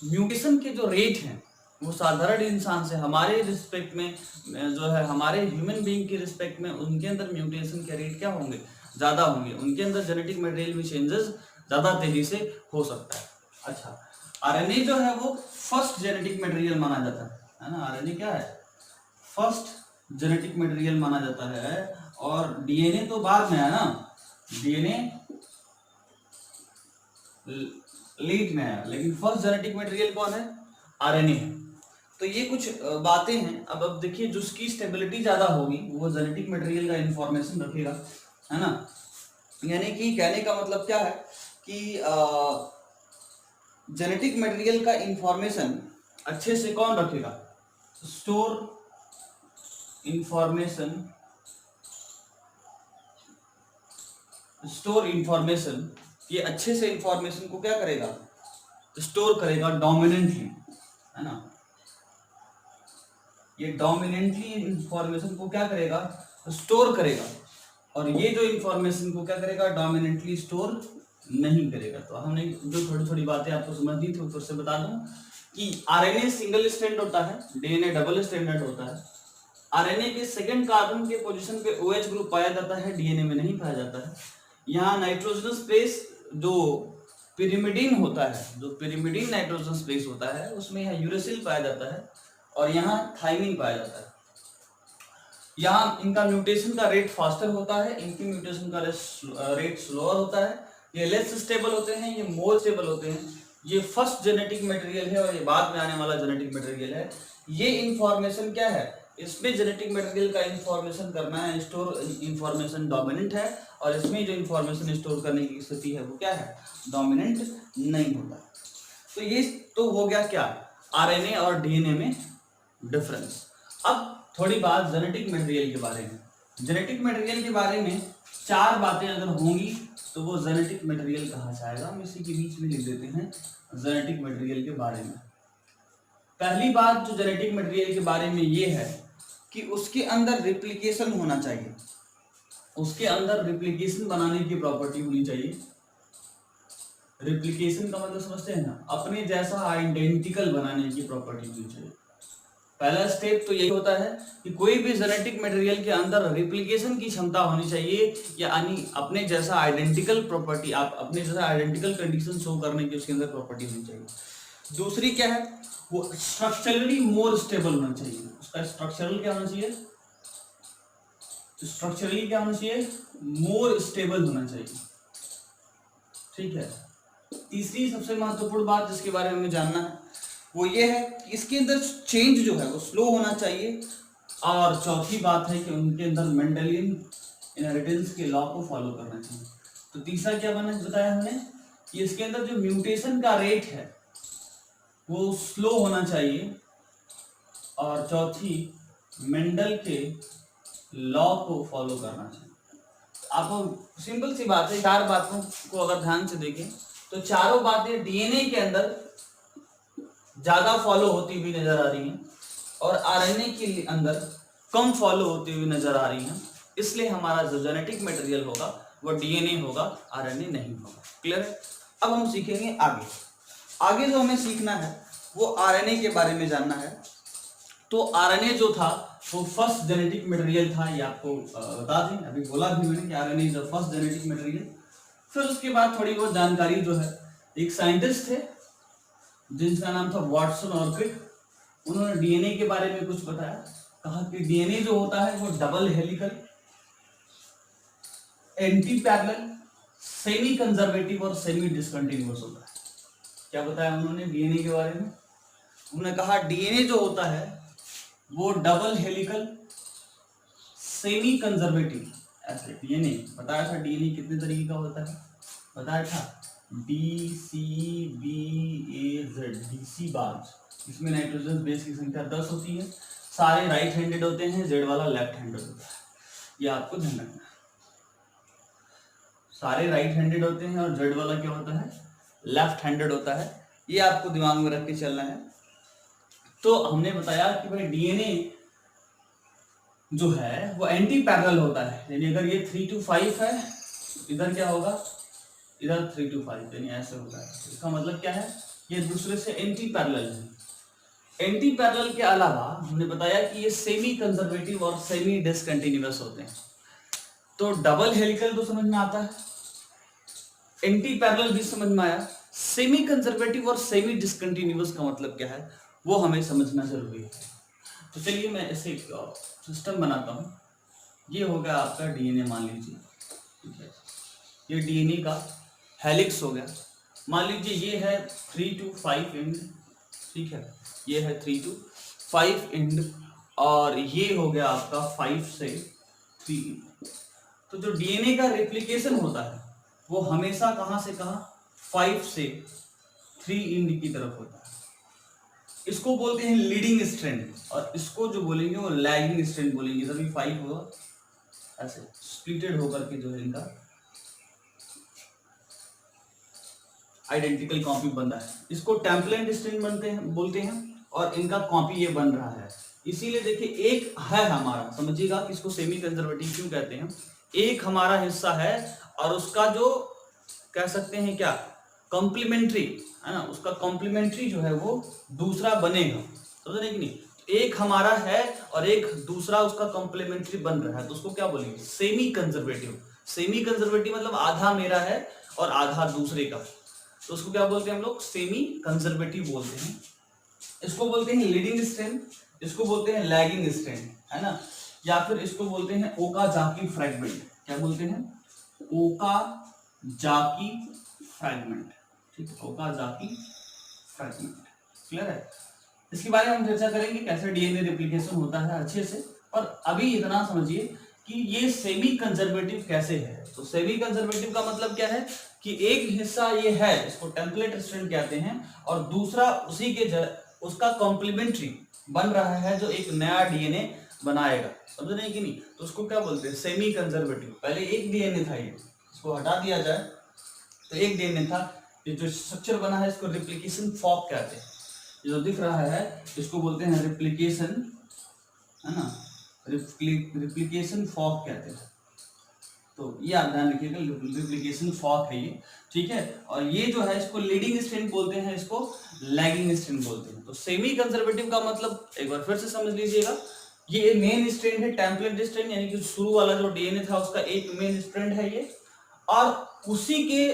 म्यूटेशन के जो रेट हैं वो साधारण इंसान से हमारे रिस्पेक्ट में जो है, हमारे ह्यूमन बीइंग के रिस्पेक्ट में उनके अंदर म्यूटेशन के रेट क्या होंगे, ज़्यादा होंगे। उनके अंदर जेनेटिक मटेरियल में चेंजेस ज़्यादा तेजी से हो सकता है। अच्छा, आरएनए जो है वो फर्स्ट जेनेटिक मटेरियल माना जाता है ना। आरएनए क्या है, फर्स्ट जेनेटिक मटेरियल माना जाता है, और डीएनए तो बाद में है ना, डीएनए लेट में है, लेकिन फर्स्ट जेनेटिक मटेरियल कौन है, आरएनए है। तो ये कुछ बातें हैं। अब देखिए, जिसकी स्टेबिलिटी ज्यादा होगी वो जेनेटिक मटेरियल का इंफॉर्मेशन रखेगा, है ना। यानी कि कहने का मतलब क्या है कि जेनेटिक मटेरियल का इंफॉर्मेशन अच्छे से कौन रखेगा, स्टोर इंफॉर्मेशन, ये अच्छे से इंफॉर्मेशन को क्या करेगा, स्टोर करेगा डोमिनेंटली, है ना। ये डोमिनेंटली इंफॉर्मेशन को क्या करेगा, स्टोर करेगा, और ये जो इंफॉर्मेशन को क्या करेगा, डोमिनेंटली स्टोर नहीं करेगा। तो हमने जो थोड़ी थोड़ी बातें आपको समझनी थी फिर से बता दूं कि आरएनए सिंगल स्ट्रैंड होता है, डीएनए डबल स्ट्रैंडेड होता है। आरएनए के सेकंड कार्बन के पोजीशन पे OH ग्रुप पाया जाता है, डीएनए में नहीं पाया जाता है। यहाँ नाइट्रोजनस बेस जो पिरिमिडीन होता है, जो पिरिमिडीन नाइट्रोजनस बेस होता है, उसमें यहाँ यूरेसिल पाया जाता है, और यहाँ थाइमिन पाया जाता है। यहाँ इनका म्यूटेशन का रेट फास्टर होता है, इनकी म्यूटेशन का रेट स्लोअर होता है। ये लेस स्टेबल होते हैं, ये मोर स्टेबल होते हैं। ये फर्स्ट जेनेटिक मटेरियल है और ये बाद में आने वाला जेनेटिक मटेरियल है। ये इंफॉर्मेशन क्या है, इसमें जेनेटिक मटेरियल का इंफॉर्मेशन करना है, स्टोर इंफॉर्मेशन डोमिनेंट है, और इसमें जो इंफॉर्मेशन स्टोर करने की स्थिति है वो क्या है, डोमिनेंट नहीं होता। तो ये तो हो गया क्या, आरएनए और डीएनए में डिफरेंस। अब थोड़ी बात जेनेटिक मटेरियल के बारे में। जेनेटिक मटेरियल के बारे में 4 बातें अगर होंगी तो वो जेनेटिक मटेरियल कहा जाएगा। हम इसी के बीच में लिख देते हैं जेनेटिक मटेरियल के बारे में। पहली बात जो जेनेटिक मटेरियल के बारे में ये है कि उसके अंदर रिप्लिकेशन होना चाहिए, उसके अंदर रिप्लिकेशन बनाने की प्रॉपर्टी होनी चाहिए। रिप्लिकेशन का मतलब समझते हैं ना, अपने जैसा आइडेंटिकल बनाने की प्रॉपर्टी होनी चाहिए। पहला स्टेप तो यही होता है कि कोई भी जेनेटिक मटेरियल के अंदर रिप्लिकेशन की क्षमता होनी चाहिए, यानी अपने जैसा आइडेंटिकल प्रॉपर्टी, आप अपने जैसा आइडेंटिकल कंडीशन शो करने की उसके अंदर प्रॉपर्टी होनी चाहिए। दूसरी क्या है, वो स्ट्रक्चरली मोर स्टेबल होना चाहिए। उसका स्ट्रक्चरल क्या होना चाहिए, स्ट्रक्चरली क्या होना चाहिए, मोर स्टेबल होना चाहिए, ठीक है। तीसरी सबसे महत्वपूर्ण बात जिसके बारे में हमें जानना है वो ये है कि इसके अंदर चेंज जो है वो स्लो होना चाहिए। और चौथी बात है कि उनके अंदर मेंडेलियन इनहेरिटेंस के लॉ को फॉलो करना चाहिए। तो तीसरा क्या बताया हमने कि इसके अंदर जो म्यूटेशन का रेट है वो स्लो होना चाहिए, और चौथी मेंडल के लॉ को फॉलो करना चाहिए। आपको सिंपल सी बात है, 4 बातों को अगर ध्यान से देखें तो चारों बातें डीएनए के अंदर ज्यादा फॉलो होती हुई नजर आ रही हैं और आरएनए के अंदर कम फॉलो होती हुई नजर आ रही हैं। इसलिए हमारा जो जेनेटिक मटेरियल होगा वो डीएनए होगा, आरएनए नहीं होगा। क्लियर है? अब हम सीखेंगे आगे। आगे जो हमें सीखना है वो आरएनए के बारे में जानना है। तो आरएनए जो था वो फर्स्ट जेनेटिक मटेरियल था, ये आपको बता दें, अभी बोला भी मैंने कि RNA is the first genetic material. फिर उसके बाद थोड़ी बहुत जानकारी जो है, एक साइंटिस्ट थे जिनका नाम था वाटसन ऑर्किड, उन्होंने डीएनए के बारे में कुछ बताया। कहा कि डीएनए जो होता है वो double helical, anti parallel, semi conservative और सेमी डिसकंटिन्यूअस होता है। क्या बताया उन्होंने डीएनए के बारे में? उन्होंने कहा डीएनए जो होता है वो डबल हेलिकल, सेमी कंजर्वेटिव, ऐसे डीएनए बताया था। डीएनए कितने तरीके का होता है बताया था, DCBAZ, डीसी बार्स। इसमें नाइट्रोजन बेस की संख्या 10 होती है, सारे राइट हैंडेड होते हैं, जेड वाला लेफ्ट हैंडेड होता है, ये आपको ध्यान रखना है। सारे राइट हैंडेड होते हैं और जेड वाला क्या होता है, लेफ्ट हैंडेड होता है, ये आपको दिमाग में रख के चलना है। तो हमने बताया कि भाई डीएनए जो है वो एंटी पैरेलल होता है, यानी अगर ये 3 to 5 है, इधर क्या होगा, इधर 3 to 5, यानी ऐसे होता है। इसका मतलब क्या है, ये दूसरे से एंटी पैरेलल है। एंटी पैरेलल के अलावा हमने बताया कि ये सेमी कंजर्वेटिव और सेमी डिसकंटिन्यूअस होते हैं। तो डबल हेलिकल तो समझ में आता है, एंटी पैरेलल भी समझ में आया, सेमी कंजर्वेटिव और सेमी डिसकंटिन्यूअस का मतलब क्या है वो हमें समझना जरूरी है। तो चलिए मैं ऐसे एक सिस्टम बनाता हूँ। ये हो गया आपका डीएनए, मान लीजिए, ठीक है, ये डीएनए का हेलिक्स हो गया। मान लीजिए ये है 3 to 5 एंड, ठीक है, ये है 3 to 5 एंड, और ये हो गया आपका 5 से 3 एंड। तो जो डीएनए का रेप्लिकेशन होता है वो हमेशा कहां से कहां, 5 से 3 एंड की तरफ होता है। इसको बोलते हैं लीडिंग स्ट्रैंड, और इसको जो बोलेंगे वो लैगिंग स्ट्रैंड बोलेंगे। तभी 5 होगा ऐसे स्प्लिटेड होकर के जो है इनका आइडेंटिकल कॉपी बन रहा है। इसको टेम्पलेट स्ट्रिंग बोलते हैं, और इनका कॉपी ये बन रहा है। इसीलिए देखिए एक है हमारा, समझिएगा कि इसको सेमी कंजर्वेटिव क्यों कहते हैं। एक हमारा हिस्सा है और उसका जो कह सकते हैं क्या, कॉम्प्लीमेंट्री है ना, उसका कॉम्प्लीमेंट्री जो है वो दूसरा बनेगा, समझ रहे कि नहीं। एक हमारा है और एक दूसरा उसका कॉम्प्लीमेंट्री बन रहा है, तो उसको क्या बोलेंगे, सेमी कंजर्वेटिव। सेमी कंजर्वेटिव मतलब आधा मेरा है और आधा दूसरे का, तो उसको क्या बोलते हैं हम लोग, सेमी कंजर्वेटिव बोलते हैं। इसको बोलते हैं लीडिंग स्ट्रैंड, इसको बोलते हैं लैगिंग स्ट्रैंड, है ना, या फिर इसको बोलते हैं ओकाजाकी फ्रैगमेंट। क्या बोलते हैं, ओकाजाकी फ्रैगमेंट, ठीक है, ओकाजाकी फ्रैगमेंट। क्लियर है? इसके बारे में हम चर्चा करेंगे कैसे डीएनए रेप्लिकेशन होता है अच्छे से। और अभी इतना समझिए कि ये सेमी कंजर्वेटिव कैसे है। तो सेमी कंजर्वेटिव का मतलब क्या है कि एक हिस्सा ये है, इसको टेम्पलेट स्ट्रैंड कहते हैं, और दूसरा उसी के उसका कॉम्प्लीमेंट्री बन रहा है जो एक नया डीएनए बनाएगा, समझ रहे हैं कि नहीं। तो उसको क्या बोलते हैं, सेमी कंजर्वेटिव। पहले एक डीएनए था, ये इसको हटा दिया जाए तो एक डीएनए था, ये जो स्ट्रक्चर बना है इसको रेप्लिकेशन फॉर्क कहते हैं। ये जो दिख रहा है इसको बोलते हैं रेप्लिकेशन, है ना, रेप्लिकेशन फॉर्क कहते हैं। तो ये आप ध्यान रखिएगा, रेप्लिकेशन फॉर्क है ये, ठीक है। और ये जो है इसको लीडिंग स्ट्रैंड बोलते हैं, इसको लैगिंग स्ट्रैंड बोलते हैं। तो सेमी कंजर्वेटिव का मतलब एक बार फिर से समझ लीजिएगा, ये मेन स्ट्रैंड है, टेम्पलेट स्ट्रैंड, यानी कि शुरू वाला जो डीएनए था उसका एक मेन स्ट्रैंड है ये, और उसी के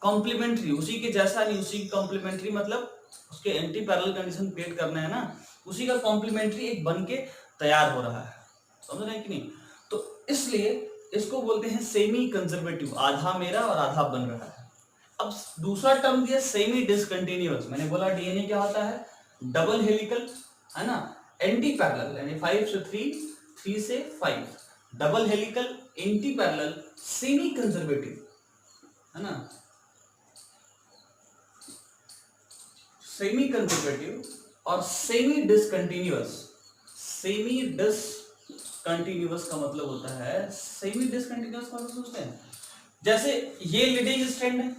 कॉम्प्लीमेंट्री, उसी के जैसा नहीं, उसी की कॉम्प्लीमेंट्री मतलब उसके एंटी पैरेलल कंडीशन क्रिएट करना है ना, उसी का कॉम्प्लीमेंट्री एक बन के तैयार हो रहा है, समझ रहे हैं कि नहीं। तो इसलिए इसको बोलते हैं सेमी कंजर्वेटिव, आधा मेरा और आधा बन रहा है। अब दूसरा टर्म दिया सेमी डिसकंटिन्यूअस। मैंने बोला डीएनए क्या होता है, डबल हेलिकल, है ना, एंटी पैरेलल, यानी 5 से 3, 3 से 5, double helical, anti parallel, semi conservative, है ना, सेमी कंजर्वेटिव और semi discontinuous. Semi discontinuous discontinuous का मतलब होता है सेमी डिसकंटिन्यूअस का मतलब सोचते हैं। जैसे ये लीडिंग स्ट्रैंड है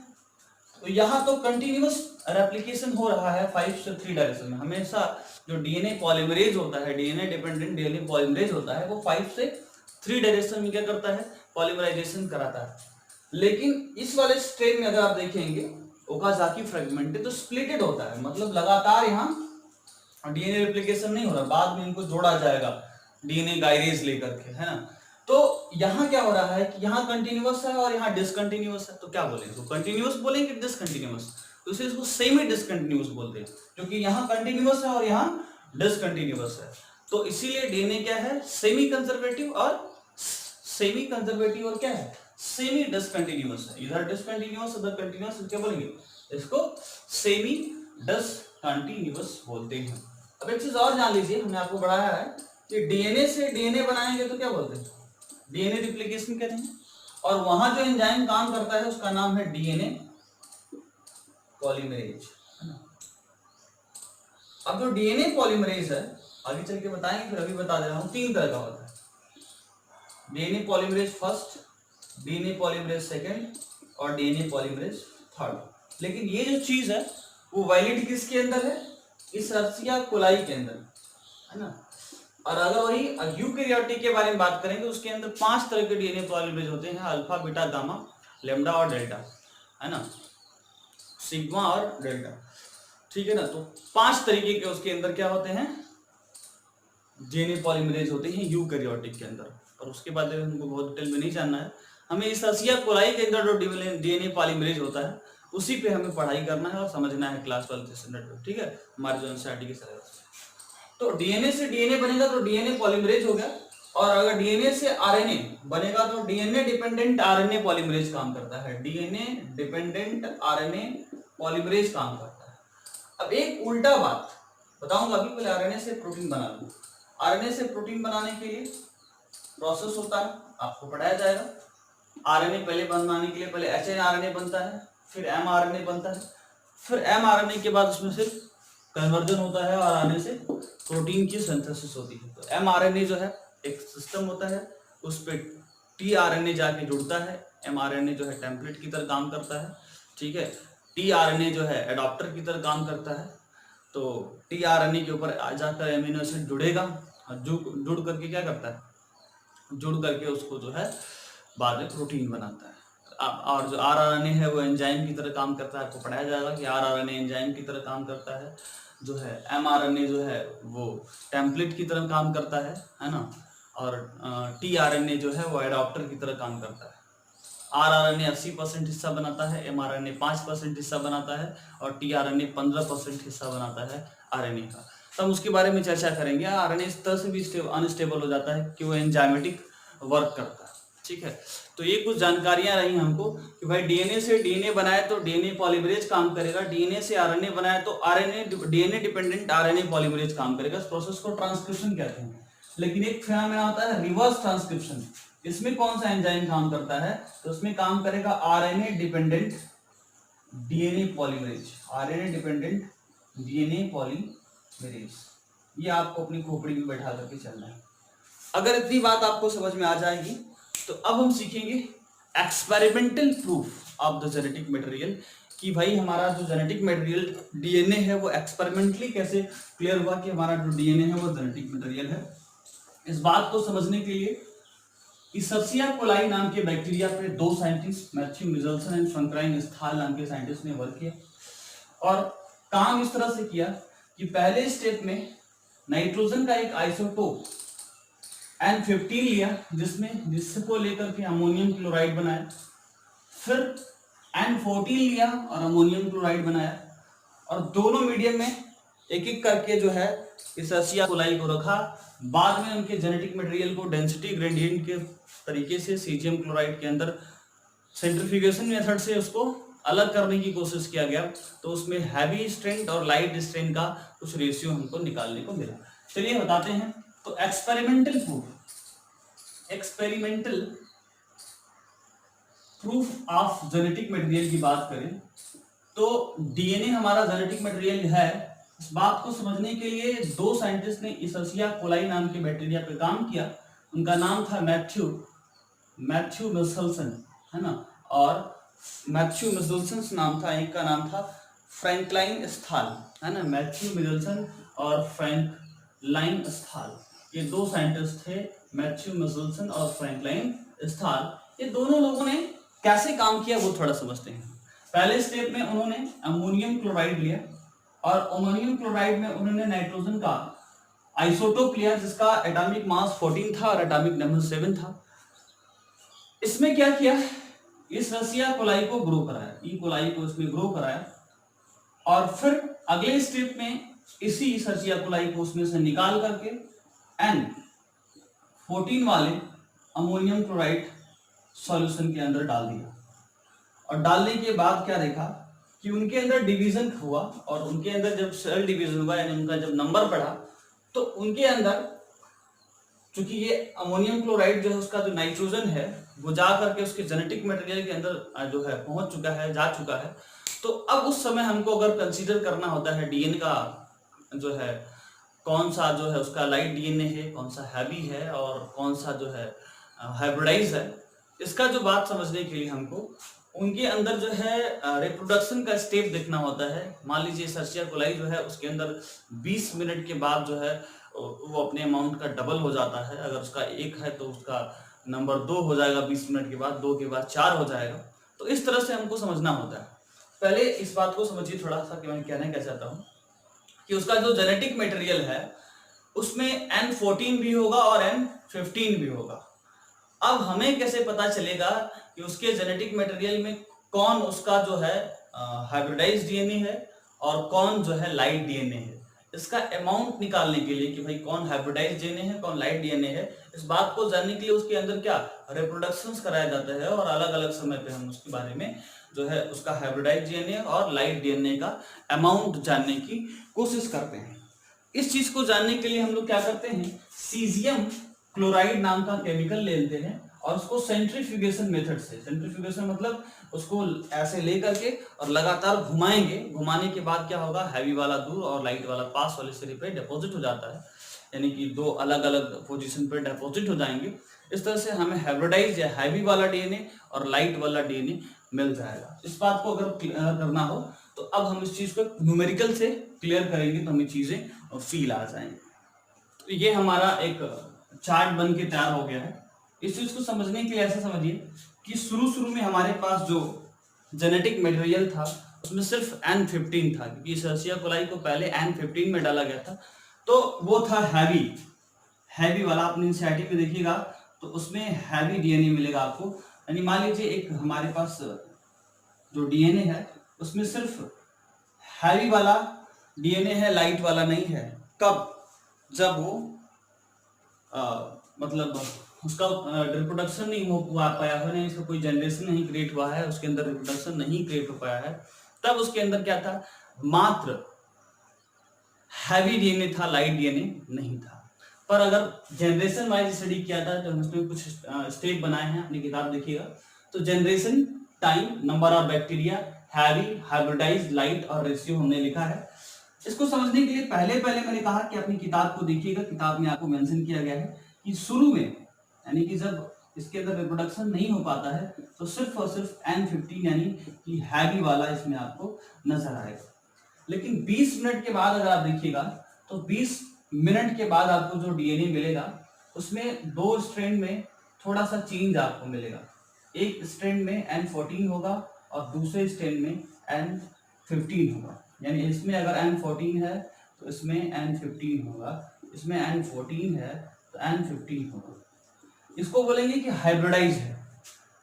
तो यहाँ तो कंटिन्यूअस रेप्लिकेशन हो रहा है 5 से 3 डायरेक्शन में। हमेशा जो डीएनए पॉलीमरेज होता है, डीएनए डिपेंडेंट डीएनए पॉलीमरेज होता है, वो 5 से 3 डायरेक्शन में क्या करता है, पॉलीमराइजेशन कराता है। लेकिन इस वाले स्ट्रेन में अगर आप देखेंगे ओकाजाकी फ्रेगमेंट है तो स्प्लिटेड होता है, मतलब लगातार यहाँ डीएनए रेप्लिकेशन नहीं हो रहा, बाद में इनको जोड़ा जाएगा डीएनए गायरेज लेकर के, है ना। तो यहाँ क्या हो रहा है कि यहाँ कंटिन्यूअस है और यहाँ डिसकंटिन्यूअस है, तो क्या बोलेंगे, तो कंटिन्यूअस बोलेंगे डिसकंटिन्यूअस, तो इसे इसको सेमी डिसकंटिन्यूअस बोलते हैं, क्योंकि यहाँ कंटिन्यूअस है और यहाँ डिसकंटिन्यूअस है। तो इसीलिए डीएनए क्या है, सेमी कंजर्वेटिव और क्या है, सेमी डिसकंटिन्यूअस है। इधर डिसकंटिन्यूअस उधर कंटिन्यूअस, क्या बोलेंगे, इसको सेमी डिसकंटिन्यूअस बोलते हैं। अब एक चीज और जान लीजिए, हमने आपको पढ़ाया है कि डीएनए से डीएनए बनाएंगे तो क्या बोलते हैं, डीएनए रिप्लिकेशन कहते हैं, और वहां जो एंजाइम काम करता है उसका नाम है डीएनए पॉलीमरेज, है ना। अब जो डीएनए पॉलीमरेज है आगे चल के बताएंगे, फिर अभी बता दे रहा हूं, 3 तरह का होता है, DNA polymerase first, DNA polymerase second और डीएनए पॉलीमरेज थर्ड। लेकिन ये जो चीज है वो वैलिड किसके अंदर है, इशर्सिया कोलाई के अंदर, है ना। और अगर वही यूकैरियोटिक के बारे में बात करेंगे, उसके अंदर 5 तरह के डीएनए पॉलीमरेज होते हैं, अल्फा बीटा गामा लेम्डा और डेल्टा, है ना, सिग्मा और डेल्टा, ठीक है ना। तो 5 तरीके के उसके अंदर क्या होते हैं, डीएनए पॉलीमरेज होते हैं यूकैरियोटिक के अंदर। और उसके बाद हमको बहुत डिटेल में नहीं जानना है, हमें इशर्सिया कोलाई के अंदर जो डीएनए पॉलीमरेज होता है उसी पे हमें पढ़ाई करना है और समझना है क्लास 12 स्टैंडर्ड, ठीक है, हमारे जो एनसीईआरटी के सिलेबस। तो डीएनए से डीएनए बनेगा तो डीएनए पॉलीमरेज हो गया, और अगर डीएनए से आरएनए बनेगा तो डीएनए डिपेंडेंट आरएनए पॉलीमरेज काम करता है, डीएनए डिपेंडेंट आरएनए पॉलीमरेज काम करता है। अब एक उल्टा बात बताऊंगा अभी, पहले आरएनए से प्रोटीन बना लूं। आरएनए से प्रोटीन बनाने के लिए प्रोसेस होता है, आपको पढ़ाया जाएगा। आरएनए पहले बनाने के लिए पहले एचएनआरएनए बनता है, फिर एमआरएनए बनता है, फिर एमआरएनए के बाद उसमें से कन्वर्जन होता है और आरएनए से प्रोटीन की सिंथेसिस होती है। तो एमआरएनए जो है एक सिस्टम होता है, उस पे टीआरएनए जाके जुड़ता है, एमआरएनए जो है टेम्पलेट की तरह काम करता है, ठीक है, टीआरएनए जो है एडाप्टर की तरह काम करता है। तो टीआरएनए के ऊपर आ जाकर एमिनो एसिड जुड़ेगा, जुड़ करके क्या करता है, जुड़ करके उसको जो है बाद में प्रोटीन बनाता है। और जो आरआरएनए है वो एंजाइम की तरह काम करता है, आपको पढ़ाया जाएगा कि आरआरएनए एंजाइम की तरह काम करता है, जो है एमआरएनए जो है वो टेम्पलेट की तरह काम करता है ना, और टीआरएनए जो है वो एडाप्टर की तरह काम करता है। आरआरएनए 80% हिस्सा बनाता है, एमआरएनए 5% हिस्सा बनाता है, और टीआरएनए 15% हिस्सा बनाता है आरएनए का। तो हम उसके बारे में चर्चा करेंगे। आरएनए इस तरह से भी अनस्टेबल हो जाता है कि वो एंजाइमेटिक वर्क करता है, ठीक है। तो ये कुछ जानकारियां रही हमको कि भाई डीएनए से डीएनए बनाए तो डीएनए पॉलीमरेज काम करेगा, डीएनए से आरएनए बनाए तो RNA DNA dependent RNA polymerase काम करेगा। इस प्रोसेस को ट्रांसक्रिप्शन कहते हैं। लेकिन एक फिनोमेना होता है रिवर्स ट्रांसक्रिप्शन। इसमें कौन सा एंजाइम काम करता है, तो उसमें काम करेगा RNA dependent DNA polymerase, RNA dependent DNA polymerase. ये आपको अपनी खोपड़ी में बैठा करके चलना है। अगर इतनी बात आपको समझ में आ जाएगी तो अब हम सीखेंगे experimental proof of the genetic material, कि भाई हमारा जो जेनेटिक मटेरियल डीएनए है वो एक्सपेरिमेंटली कैसे क्लियर हुआ कि हमारा जो डीएनए है वो जेनेटिक मटेरियल है। इस बात को समझने के लिए इशर्सिया कोलाई नाम के बैक्टीरिया पे 2 साइंटिस्ट मैथ्यू मिचेल्सन एंड फ्रैंकलाइन स्थाल नाम के साइंटिस्ट ने वर्क किया, और काम इस तरह से किया कि पहले स्टेप में नाइट्रोजन का एक आइसोटोप N15 लिया, जिसको लेकर के अमोनियम क्लोराइड बनाया, फिर N14 लिया और अमोनियम क्लोराइड बनाया, और दोनों मीडियम में एक एक करके जो है इशर्सिया कोलाई को रखा। बाद में उनके जेनेटिक मटेरियल को डेंसिटी ग्रेडियंट के तरीके से सीजियम क्लोराइड के अंदर सेंट्रीफ्यूगेशन मेथड से उसको अलग करने की कोशिश किया गया, तो उसमें हैवी स्ट्रेंथ और लाइट स्ट्रेंथ का कुछ रेशियो हमको निकालने को मिला। चलिए बताते हैं। तो experimental proof of genetic material की बात करें तो डीएनए हमारा जेनेटिक मटेरियल है। इस बात को समझने के लिए 2 साइंटिस्ट ने इशर्सिया कोलाई नाम के बैक्टीरिया पे काम किया, उनका नाम था मैथ्यू मिशेल्सन, है ना, और मैथ्यू मिशेल्सन नाम था, एक का नाम था फ्रैंकलाइन स्थाल, है ना, मैथ्यू मिशेल्सन और फ्रैंकलाइन स्थाल, ये दो साइंटिस्ट थे, मैथ्यू मिशेल्सन और फ्रैंकलाइन स्थाल। ये दोनों लोगों ने कैसे काम किया वो थोड़ा समझते हैं। पहले स्टेप में उन्होंने अमोनियम क्लोराइड लिया और अमोनियम क्लोराइड में उन्होंने नाइट्रोजन का आइसोटोप लिया जिसका एटॉमिक मास 14 था और एटॉमिक नंबर 7 था। इसमें क्या किया, इस रसिया कोलाई को ग्रो कराया, ई कोलाई को इसमें ग्रो कराया और फिर अगले स्टेप में इसी रसिया कोलाई को उसमें से निकाल करके N14 वाले अमोनियम क्लोराइड सॉल्यूशन के अंदर डाल दिया और डालने के बाद क्या देखा कि उनके अंदर डिवीजन हुआ और उनके अंदर जब सेल डिवीजन हुआ यानी उनका जब नंबर बढ़ा तो उनके अंदर, चूंकि ये अमोनियम क्लोराइड जो है उसका जो नाइट्रोजन है वो जा करके उसके जेनेटिक मटेरियल के अंदर जो है पहुंच चुका है, जा चुका है। तो अब उस समय हमको अगर कंसीडर करना होता है डीएनए का जो है कौन सा जो है उसका लाइट डीएनए है, कौन सा हैवी है और कौन सा जो है हाइब्रिडाइज है, इसका जो बात समझने के लिए हमको उनके अंदर जो है रिप्रोडक्शन का स्टेप देखना होता है। मान लीजिए सर्चिया कोलाई जो है उसके अंदर 20 मिनट के बाद जो है वो अपने अमाउंट का डबल हो जाता है। अगर उसका 1 है तो उसका नंबर 2 हो जाएगा, 20 मिनट के बाद 2 के बाद 4 हो जाएगा। तो इस तरह से हमको समझना होता है। पहले इस बात को समझिए थोड़ा सा कि मैं कहना क्या चाहता हूँ कि उसका जो जेनेटिक मटेरियल है उसमें N14 भी होगा और N15 भी होगा। अब हमें कैसे पता चलेगा कि उसके जेनेटिक मटेरियल में कौन उसका जो है हाइब्रिडाइज्ड डीएनए है और कौन जो है लाइट डीएनए है। इसका अमाउंट निकालने के लिए कि भाई कौन हाइब्रिडाइज्ड डीएनए है कौन लाइट डीएनए है, इस बात को जानने के लिए उसके अंदर क्या रिप्रोडक्शंस कराया जाता है और अलग अलग समय पे हम उसके बारे में जो है उसका हाइब्रिडाइज्ड डीएनए और लाइट डीएनए का अमाउंट जानने की कोशिश करते हैं। इस चीज को जानने के लिए हम लोग क्या करते हैं, सीजियम क्लोराइड नाम का केमिकल ले लेते हैं और उसको सेंट्रीफ्यूगेशन मेथड से, सेंट्रीफ्यूगेशन मतलब उसको ऐसे ले करके और लगातार घुमाएंगे, घुमाने के बाद क्या होगा, हैवी वाला दूर और लाइट वाला पास वाले सिरे पे डिपॉजिट हो जाता है, यानी कि दो अलग अलग पोजीशन पे डिपॉजिट हो जाएंगे। इस तरह से हमें हाइब्रिडाइज या हैवी वाला डीएनए और लाइट वाला डीएनए मिल जाएगा। इस बात को अगर क्लियर करना हो तो अब हम इस चीज को न्यूमेरिकल से क्लियर करेंगे तो हमें चीजें फील आ जाएंगी। तो ये हमारा एक चार्ट बन के तैयार हो गया है। इस चीज को समझने के लिए ऐसा समझिए कि शुरू में हमारे पास जो जेनेटिक मटेरियल था उसमें सिर्फ N15 था, क्योंकि सर्सिया कोलाई को पहले N15 में डाला गया था, तो वो था हैवी वाला। अपनी एनसीईआरटी में देखिएगा तो उसमें हैवी डीएनए मिलेगा आपको। यानी मान लीजिए एक हमारे पास जो डीएनए है उसमें सिर्फ हैवी वाला डीएनए है, लाइट वाला नहीं है। कब, जब वो मतलब उसका रिप्रोडक्शन नहीं हो पाया है, नहीं इसका कोई जनरेशन नहीं क्रिएट हुआ है, उसके अंदर रिप्रोडक्शन नहीं क्रिएट हो पाया है, तब उसके अंदर क्या था, मात्र हैवी डीएनए था, लाइट डीएनए नहीं था। पर अगर जनरेशन वाइज स्टडी किया था तो उसमें कुछ स्टेप बनाए हैं, अपनी किताब देखिएगा तो generation, time, number of bacteria, heavy, hybridised, light और रेशियो हमने लिखा है। इसको समझने के लिए पहले मैंने कहा कि अपनी किताब को देखिएगा, किताब में आपको मेंशन किया गया है कि शुरू में यानी कि जब इसके अंदर रिप्रोडक्शन नहीं हो पाता है तो सिर्फ और सिर्फ N15 यानी कि हैवी वाला इसमें आपको नजर आएगा। लेकिन 20 मिनट के बाद अगर आप देखिएगा तो 20 मिनट के बाद आपको जो डीएनए मिलेगा उसमें दो स्ट्रैंड में थोड़ा सा चेंज आपको मिलेगा। एक स्ट्रैंड में N14 होगा और दूसरे स्ट्रैंड में N15 होगा। यानी इसमें अगर N14 है तो इसमें N15 होगा, इसमें N14 है तो N15 होगा। इसको बोलेंगे कि हाइब्रिडाइज है।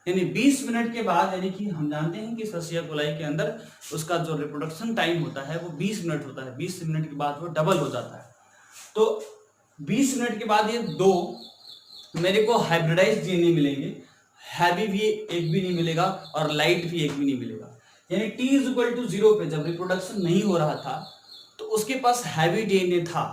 यानी 20 मिनट के बाद, यानी कि हम जानते हैं कि सर्सिया कोलाई के अंदर उसका जो रिप्रोडक्शन टाइम होता है वो 20 मिनट होता है, 20 मिनट के बाद वो डबल हो जाता है। तो 20 मिनट के बाद ये दो मेरे को हाइब्रिडाइज डीएनए मिलेंगे, हैवी भी एक भी नहीं मिलेगा और लाइट भी एक भी नहीं मिलेगा। यानी t=0 पे जब रिप्रोडक्शन नहीं हो रहा था तो उसके पास हैवी डीएनए था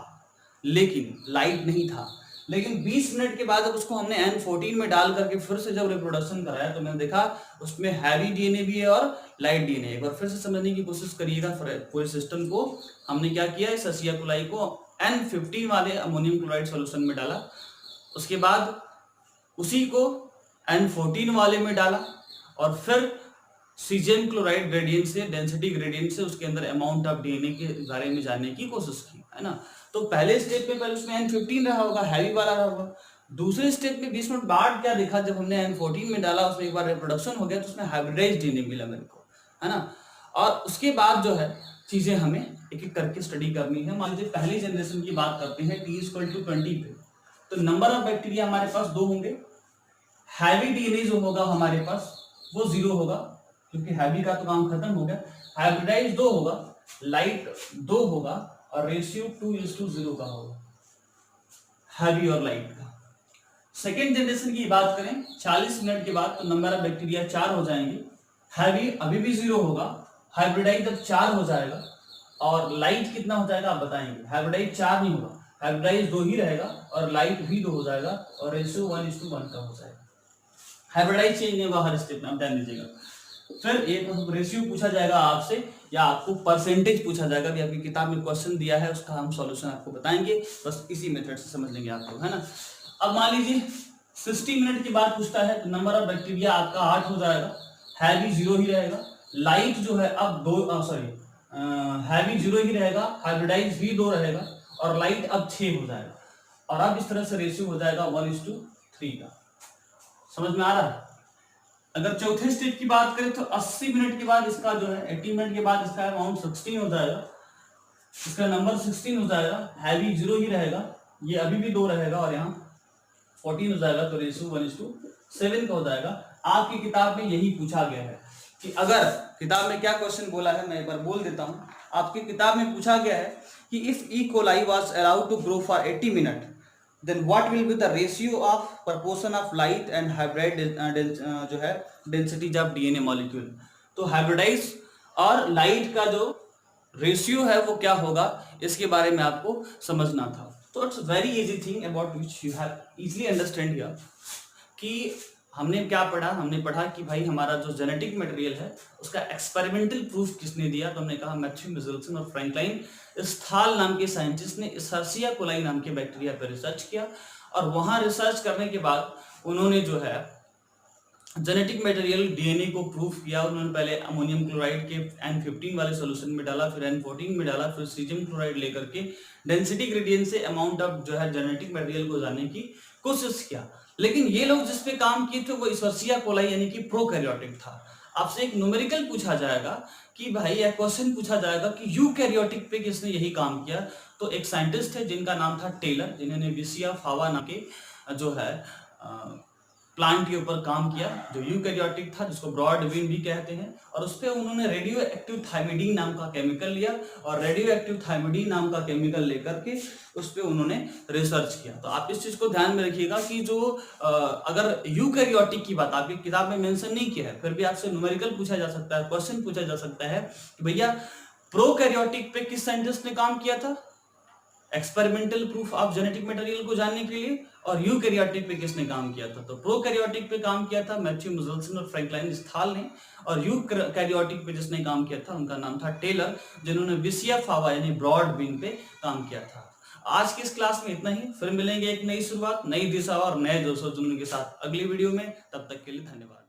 लेकिन लाइट नहीं था। लेकिन 20 मिनट के बाद जब उसको हमने N14 में डाल करके फिर से जब रिप्रोडक्शन कराया तो मैंने देखा उसमें हैवी डीएनए भी है और लाइट डीएनए। एक बार फिर से समझने की कोशिश करिएगा पूरे सिस्टम को। हमने क्या किया, इस सर्सिया कोलाई को N15 वाले अमोनियम क्लोराइड सॉल्यूशन में डाला, उसके बाद उसी को N14 वाले में डाला और फिर सीजियम क्लोराइड ग्रेडियंट से, डेंसिटी ग्रेडियंट से उसके अंदर अमाउंट ऑफ डीएनए के बारे में जानने की कोशिश की, है ना। तो पहले स्टेप में पहले उसमें N15 रहा होगा, हैवी वाला रहा होगा। दूसरे स्टेप में 20 मिनट बाद क्या देखा, जब हमने N14 में डाला, उसमें एक बार रिप्रोडक्शन हो गया तो उसमें हाइब्रिडाइज्ड डीएनए मिला मेरे को, है ना। और उसके बाद जो है चीजें हमें एक एक करके स्टडी करनी है। मान लीजिए पहली जनरेशन की बात करते हैं T=20 पे, तो नंबर ऑफ बैक्टीरिया हमारे पास 2 होंगे। हैवी डीएनए जो होगा हमारे पास वो 0 होगा, क्योंकि हैवी का तो काम खत्म हो गया। हाइब्रिडाइज 2 होगा, लाइट 2 होगा और रेशियो 2:0 का होगा, हैवी और लाइट का। सेकेंड जनरेशन की बात करें 40 मिनट के बाद, तो नंबर ऑफ बैक्टीरिया 4 हो जाएंगे। हैवी अभी भी 0 होगा, हाइब्रिडाइज जब 4 हो जाएगा और लाइट कितना हो जाएगा आप बताएंगे। हाइब्रिडाइज 4 नहीं होगा, हाइब्रिडाइज 2 ही रहेगा और लाइट भी 2 हो जाएगा और रेशियो 1:1 का हो जाएगा। हाइब्रिडाइज चेंज नहीं होगा हर स्टेप में, आप ध्यान दीजिएगा। फिर एक रेशियो पूछा जाएगा आपसे या आपको परसेंटेज पूछा जाएगा, भी आपकी किताब में क्वेश्चन दिया है उसका हम सॉल्यूशन आपको बताएंगे, बस इसी मेथड से समझ लेंगे आपको, है ना। अब मान लीजिए 60 मिनट की बात पूछता है, तो नंबर ऑफ बैक्टीरिया आपका 8 हो जाएगा, हैवी 0 ही रहेगा, लाइट जो है अब 2 हैवी 0 ही रहेगा, हाइब्रिडाइज भी 2 रहेगा और लाइट अब 6 हो जाएगा। और अब इस तरह से रेशियो हो जाएगा 1:3 का। समझ में आ रहा है। अगर चौथे स्टेप की बात करें तो 80 मिनट के बाद इसका जो है 80 मिनट के बाद इसका अमाउंट 16 हो जाएगा, इसका नंबर 16 हो जाएगा, हैवी 0 ही रहेगा, ये अभी भी 2 रहेगा और यहाँ 14 हो जाएगा, तो रेशियो 1:7 का हो जाएगा। आपकी किताब में यही पूछा गया है कि अगर किताब में क्या क्वेश्चन बोला है मैं एक बार बोल देता हूँ। आपकी किताब में पूछा गया है कि if E coli was allowed to grow for 80 minute, then what will be the ratio of proportion of light and hybrid जो है डेंसिटीज ऑफ डीएनए मॉलिक्यूल। तो हाइब्रिडाइज और लाइट का जो रेशियो है वो क्या होगा, इसके बारे में आपको समझना था। तो it's very easy thing about which you have easily understand here कि हमने क्या पढ़ा। हमने पढ़ा कि भाई हमारा जो जेनेटिक मटेरियल है उसका एक्सपेरिमेंटल प्रूफ किसने दिया, तो हमने कहा मैथ्यू मिचेल्सन और फ्रैंकलाइन स्थाल नाम के साइंटिस्ट ने एशेरिशिया कोलाई नाम के बैक्टीरिया पर रिसर्च किया और वहां रिसर्च करने के बाद उन्होंने जो है जेनेटिक मटेरियल डीएनए को प्रूफ किया। उन्होंने पहले अमोनियम क्लोराइड के N15 वाले सॉल्यूशन में डाला, फिर N14 में डाला, फिर सीजियम क्लोराइड लेकर के डेंसिटी ग्रेडियंट से अमाउंट ऑफ जो है जेनेटिक मटेरियल को जानने की कोशिश किया। लेकिन ये लोग जिस पे काम किए थे वो एशेरिशिया कोलाई यानी कि प्रोकैरियोटिक था। आपसे एक न्यूमेरिकल पूछा जाएगा कि भाई या क्वेश्चन पूछा जाएगा कि यूकैरियोटिक पे किसने यही काम किया, तो एक साइंटिस्ट है जिनका नाम था टेलर, जिन्होंने विसिया फावा नाम के जो है प्लांट के ऊपर काम किया जो यूकैरियोटिक था, जिसको ब्रॉड बीन भी कहते हैं। और उस पर उन्होंने रेडियो एक्टिव थायमिडीन नाम का केमिकल लिया और रेडियो एक्टिव थायमिडीन नाम का केमिकल लेकर के उस पर उन्होंने रिसर्च किया। तो आप इस चीज को ध्यान में रखिएगा कि जो अगर यूकैरियोटिक की बात आपकी किताब में मेंशन नहीं किया है, फिर भी आपसे न्यूमेरिकल पूछा जा सकता है, क्वेश्चन पूछा जा सकता है कि भैया प्रोकैरियोटिक पे किस साइंटिस्ट ने काम किया था experimental proof of genetic material को जानने के लिए, और यूकैरियोटिक पे किसने काम किया था। तो प्रोकैरियोटिक पे काम किया था मैथ्यू मिचेल्सन और फ्रैंकलाइन स्थाल ने, और यूकैरियोटिक पे जिसने काम किया था उनका नाम था टेलर, जिन्होंने विसिया फावा यानी ब्रॉड बीन पे काम किया था। आज की इस क्लास में इतना ही, फिर मिलेंगे एक नई शुरुआत, नई दिशा और नए दोस्तों के साथ अगली वीडियो में। तब तक के लिए धन्यवाद।